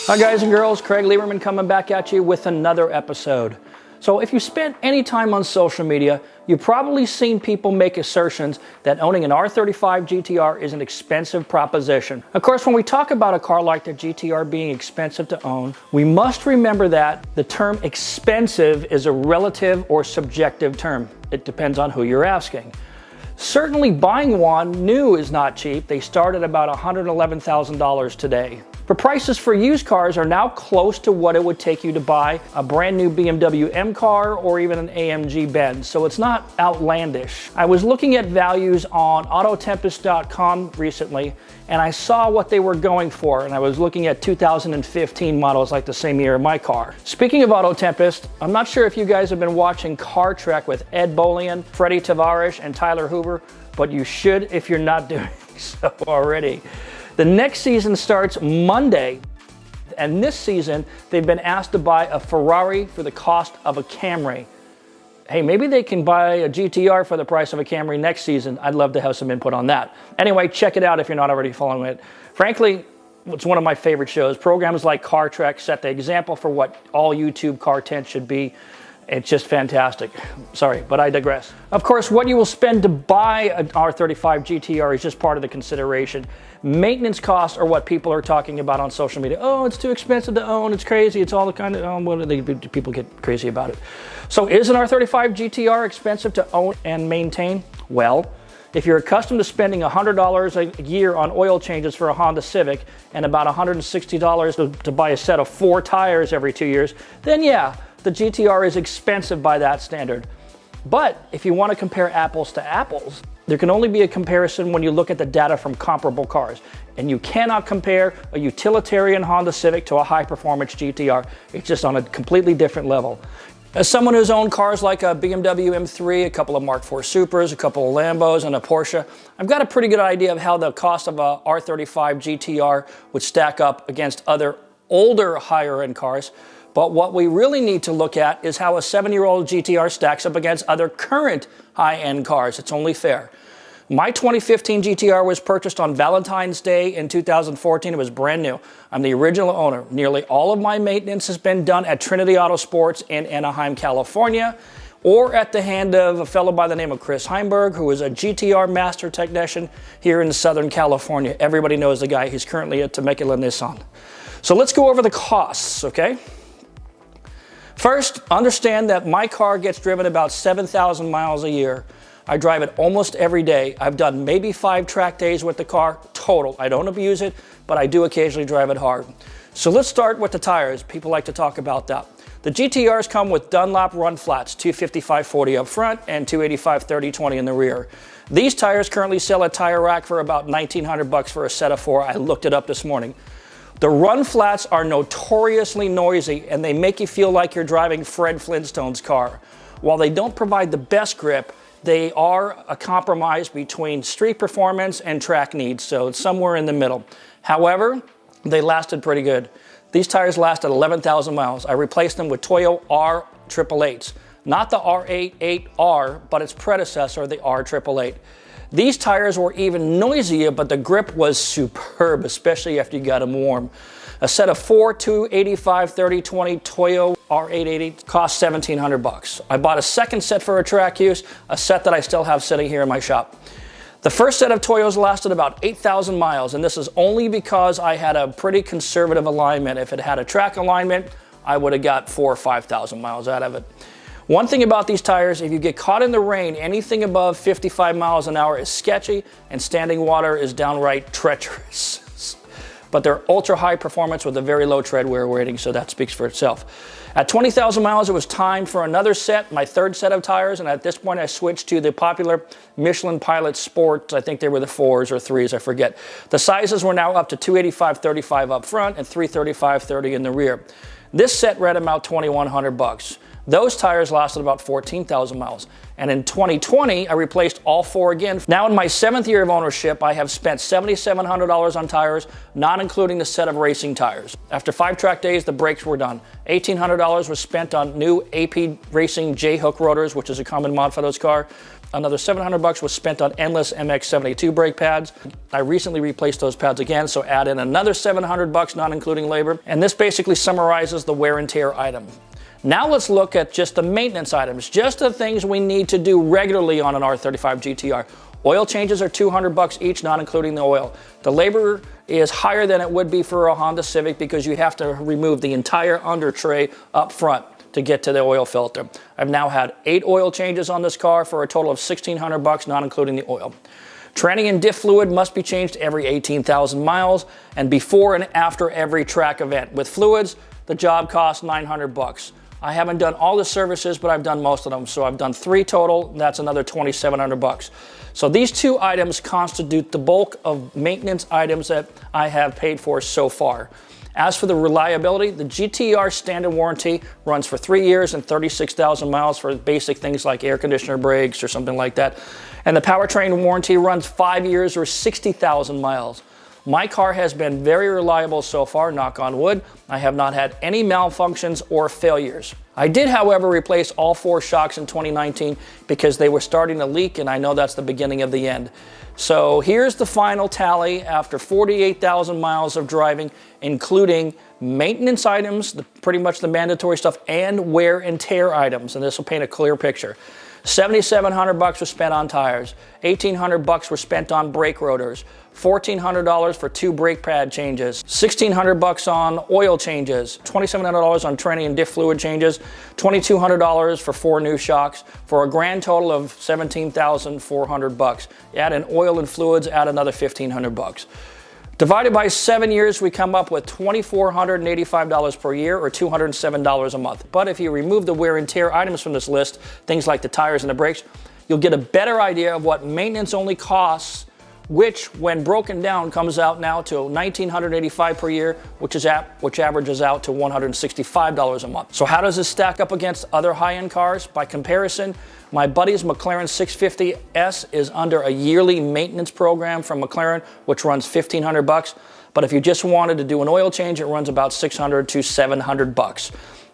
Hi guys and girls, Craig Lieberman coming back at you with another episode. So if you spent any time on social media, you've probably seen people make assertions that owning an R35 GT-R is an expensive proposition. Of course, when we talk about a car like the GT-R being expensive to own, we must remember that the term expensive is a relative or subjective term. It depends on who you're asking. Certainly buying one new is not cheap. They start at about $111,000 today. But prices for used cars are now close to what it would take you to buy a brand new BMW M car or even an AMG Benz, so it's not outlandish. I was looking at values on Autotempest.com recently, and I saw what they were going for, and I was looking at 2015 models like the same year of my car. Speaking of Autotempest, I'm not sure if you guys have been watching Car Trek with Ed Bolian, Freddie Tavares, and Tyler Hoover, but you should if you're not doing so already. The next season starts Monday, and this season they've been asked to buy a Ferrari for the cost of a Camry. Hey, maybe they can buy a GT-R for the price of a Camry next season. I'd love to have some input on that. Anyway, check it out if you're not already following it. Frankly, it's one of my favorite shows. Programs like Car Trek set the example for what all YouTube car tents should be. It's just fantastic. Sorry, but I digress. Of course, what you will spend to buy an R35 GT-R is just part of the consideration. Maintenance costs are what people are talking about on social media. Oh, it's too expensive to own, it's crazy, it's all the kind of, oh, what do they, people get crazy about it. So is an R35 GT-R expensive to own and maintain? Well, if you're accustomed to spending $100 a year on oil changes for a Honda Civic and about $160 to buy a set of 4 tires every 2 years, then yeah, the GT-R is expensive by that standard. But if you want to compare apples to apples, there can only be a comparison when you look at the data from comparable cars. And you cannot compare a utilitarian Honda Civic to a high-performance GT-R. It's just on a completely different level. As someone who's owned cars like a BMW M3, a couple of Mark IV Supers, a couple of Lambos, and a Porsche, I've got a pretty good idea of how the cost of a R35 GT-R would stack up against other older higher-end cars. But what we really need to look at is how a 7-year-old GT-R stacks up against other current high-end cars. It's only fair. My 2015 GT-R was purchased on Valentine's Day in 2014. It was brand new. I'm the original owner. Nearly all of my maintenance has been done at Trinity Auto Sports in Anaheim, California, or at the hand of a fellow by the name of Chris Heimberg, who is a GT-R master technician here in Southern California. Everybody knows the guy. He's currently at Temecula Nissan. So let's go over the costs, okay? First, understand that my car gets driven about 7,000 miles a year. I drive it almost every day. I've done maybe 5 track days with the car total. I don't abuse it, but I do occasionally drive it hard. So let's start with the tires. People like to talk about that. The GT-Rs come with Dunlop run flats, 255/40 up front and 285/30/20 in the rear. These tires currently sell at Tire Rack for about $1,900 for a set of 4. I looked it up this morning. The run flats are notoriously noisy, and they make you feel like you're driving Fred Flintstone's car. While they don't provide the best grip, they are a compromise between street performance and track needs, so it's somewhere in the middle. However, they lasted pretty good. These tires lasted 11,000 miles. I replaced them with Toyo R888s. Not the R88R, but its predecessor, the R888. These tires were even noisier, but the grip was superb, especially after you got them warm. A set of 4 285/30/20 Toyo R888 cost $1,700. I bought a second set for a track use, a set that I still have sitting here in my shop. The first set of Toyos lasted about 8,000 miles, and this is only because I had a pretty conservative alignment. If it had a track alignment, I would have got 4,000 or 5,000 miles out of it. One thing about these tires, if you get caught in the rain, anything above 55 miles an hour is sketchy, and standing water is downright treacherous. But they're ultra high performance with a very low tread wear rating, so that speaks for itself. At 20,000 miles, it was time for another set, my third set of tires, and at this point I switched to the popular Michelin Pilot Sport. I think they were the 4s or 3s, I forget. The sizes were now up to 285/35 up front and 335/30 in the rear. This set ran about $2,100. Those tires lasted about 14,000 miles. And in 2020, I replaced all 4 again. Now in my 7th year of ownership, I have spent $7,700 on tires, not including the set of racing tires. After 5 track days, the brakes were done. $1,800 was spent on new AP Racing J-hook rotors, which is a common mod for those cars. Another $700 was spent on endless MX-72 brake pads. I recently replaced those pads again, so add in another $700, not including labor. And this basically summarizes the wear and tear item. Now let's look at just the maintenance items, just the things we need to do regularly on an R35 GT-R. Oil changes are $200 each, not including the oil. The labor is higher than it would be for a Honda Civic because you have to remove the entire under tray up front to get to the oil filter. I've now had 8 oil changes on this car for a total of $1,600, not including the oil. Tranny and diff fluid must be changed every 18,000 miles and before and after every track event. With fluids, the job costs $900. I haven't done all the services, but I've done most of them. So I've done 3 total, and that's another $2,700. So these 2 items constitute the bulk of maintenance items that I have paid for so far. As for the reliability, the GT-R standard warranty runs for 3 years and 36,000 miles for basic things like air conditioner brakes or something like that. And the powertrain warranty runs 5 years or 60,000 miles. My car has been very reliable so far, knock on wood. I have not had any malfunctions or failures. I did, however, replace all 4 shocks in 2019 because they were starting to leak, and I know that's the beginning of the end. So here's the final tally after 48,000 miles of driving, including maintenance items, pretty much the mandatory stuff, and wear and tear items, and this will paint a clear picture. $7,700 was spent on tires, $1,800 were spent on brake rotors, $1,400 for 2 brake pad changes, $1,600 on oil changes, $2,700 on tranny and diff fluid changes, $2,200 for 4 new shocks, for a grand total of $17,400. Add in oil and fluids, add another $1,500. Divided by 7 years, we come up with $2,485 per year or $207 a month. But if you remove the wear and tear items from this list, things like the tires and the brakes, you'll get a better idea of what maintenance only costs, which when broken down comes out now to $1,985 per year, which averages out to $165 a month. So how does this stack up against other high-end cars? By comparison, my buddy's McLaren 650S is under a yearly maintenance program from McLaren, which runs $1,500. But if you just wanted to do an oil change, it runs about $600 to $700.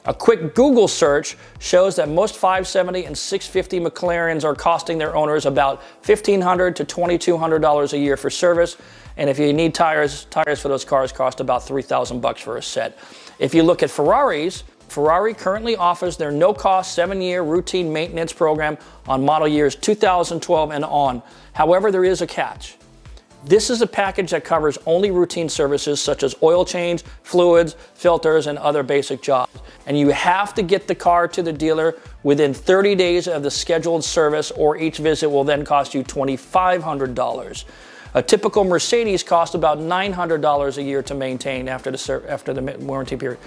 A quick Google search shows that most 570 and 650 McLarens are costing their owners about $1,500 to $2,200 a year for service. And if you need tires for those cars cost about $3,000 for a set. If you look at Ferraris, Ferrari currently offers their no-cost 7-year routine maintenance program on model years 2012 and on. However, there is a catch. This is a package that covers only routine services such as oil change, fluids, filters, and other basic jobs. And you have to get the car to the dealer within 30 days of the scheduled service, or each visit will then cost you $2,500. A typical Mercedes costs about $900 a year to maintain after the warranty period.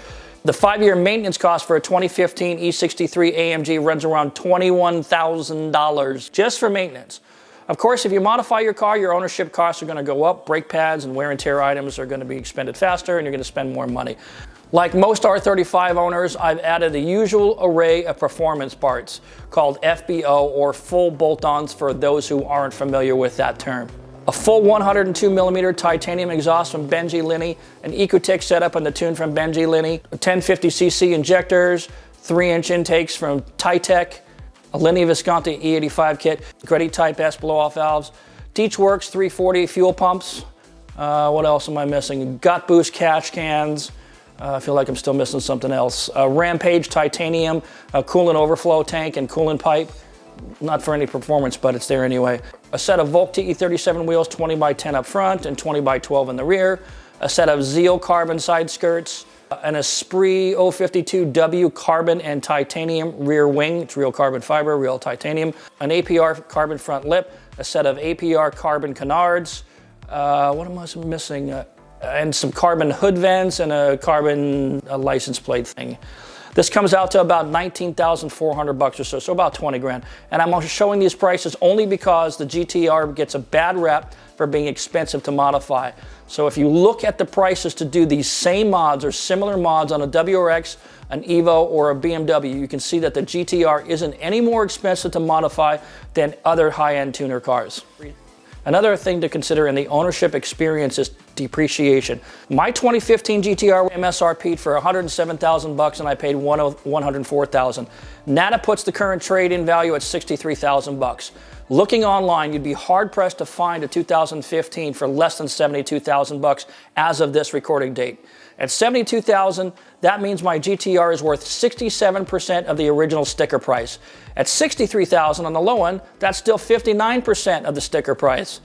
The 5-year maintenance cost for a 2015 E63 AMG runs around $21,000 just for maintenance. Of course, if you modify your car, your ownership costs are going to go up. Brake pads and wear and tear items are going to be expended faster, and you're going to spend more money. Like most R35 owners, I've added the usual array of performance parts called FBO, or full bolt-ons for those who aren't familiar with that term. A full 102mm titanium exhaust from Benji Linney, an Ecotech setup and the tune from Benji Linney, 1050cc injectors, 3-inch intakes from Titech, a Linney Visconti E85 kit, Greddy Type S blow-off valves, Deechworks 340 fuel pumps. What else am I missing? Got Boost catch cans. I feel like I'm still missing something else. Rampage titanium, a coolant overflow tank and coolant pipe. Not for any performance, but it's there anyway. A set of Volk TE37 wheels, 20 by 10 up front and 20 by 12 in the rear. A set of Zeal carbon side skirts. An Esprit 052W carbon and titanium rear wing. It's real carbon fiber, real titanium. An APR carbon front lip. A set of APR carbon canards. What am I missing? And some carbon hood vents and a carbon license plate thing. This comes out to about $19,400 or so, so about 20 grand. And I'm showing these prices only because the GT-R gets a bad rep for being expensive to modify. So if you look at the prices to do these same mods or similar mods on a WRX, an Evo, or a BMW, you can see that the GT-R isn't any more expensive to modify than other high-end tuner cars. Another thing to consider in the ownership experience is depreciation. My 2015 GT-R MSRP'd for $107,000 and I paid $104,000. NADA puts the current trade-in value at $63,000. Looking online, you'd be hard-pressed to find a 2015 for less than $72,000 as of this recording date. At $72,000, that means my GT-R is worth 67% of the original sticker price. At $63,000 on the low end, that's still 59% of the sticker price.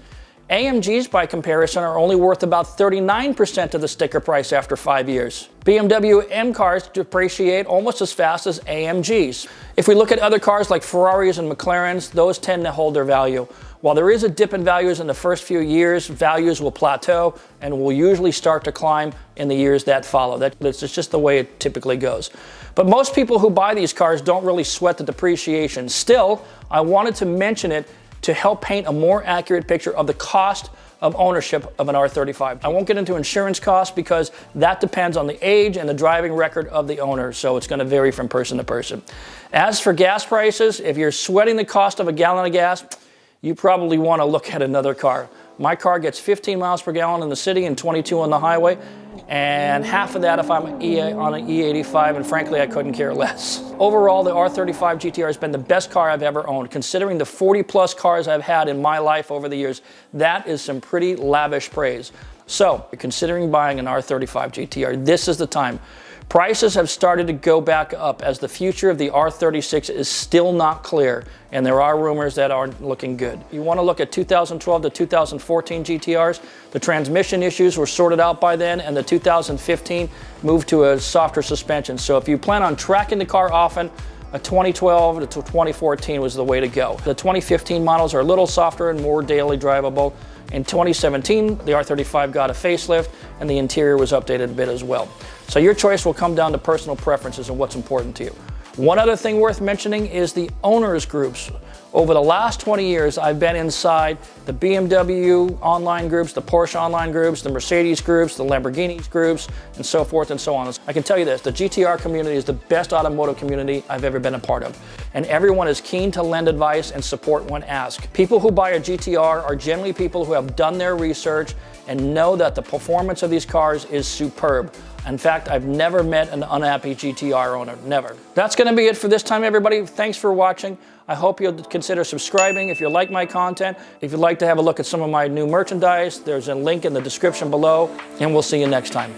AMGs, by comparison, are only worth about 39% of the sticker price after 5 years. BMW M cars depreciate almost as fast as AMGs. If we look at other cars like Ferraris and McLarens, those tend to hold their value. While there is a dip in values in the first few years, values will plateau and will usually start to climb in the years that follow. That's just the way it typically goes. But most people who buy these cars don't really sweat the depreciation. Still, I wanted to mention it to help paint a more accurate picture of the cost of ownership of an R35. I won't get into insurance costs because that depends on the age and the driving record of the owner, so it's going to vary from person to person. As for gas prices, if you're sweating the cost of a gallon of gas, you probably want to look at another car. My car gets 15 miles per gallon in the city and 22 on the highway, and half of that if I'm on an E85, and frankly, I couldn't care less. Overall, the R35 GT-R has been the best car I've ever owned. Considering the 40-plus cars I've had in my life over the years, that is some pretty lavish praise. So, if you're considering buying an R35 GT-R, this is the time. Prices have started to go back up as the future of the R36 is still not clear, and there are rumors that aren't looking good. You want to look at 2012 to 2014 GT-Rs. The transmission issues were sorted out by then, and the 2015 moved to a softer suspension. So if you plan on tracking the car often, a 2012 to 2014 was the way to go. The 2015 models are a little softer and more daily drivable. In 2017, the R35 got a facelift and the interior was updated a bit as well. So your choice will come down to personal preferences and what's important to you. One other thing worth mentioning is the owners groups. Over the last 20 years, I've been inside the BMW online groups, the Porsche online groups, the Mercedes groups, the Lamborghini groups, and so forth and so on. I can tell you this, the GT-R community is the best automotive community I've ever been a part of. And everyone is keen to lend advice and support when asked. People who buy a GT-R are generally people who have done their research and know that the performance of these cars is superb. In fact, I've never met an unhappy GT-R owner, never. That's gonna be it for this time, everybody. Thanks for watching. I hope you'll consider subscribing if you like my content. If you'd like to have a look at some of my new merchandise, there's a link in the description below, and we'll see you next time.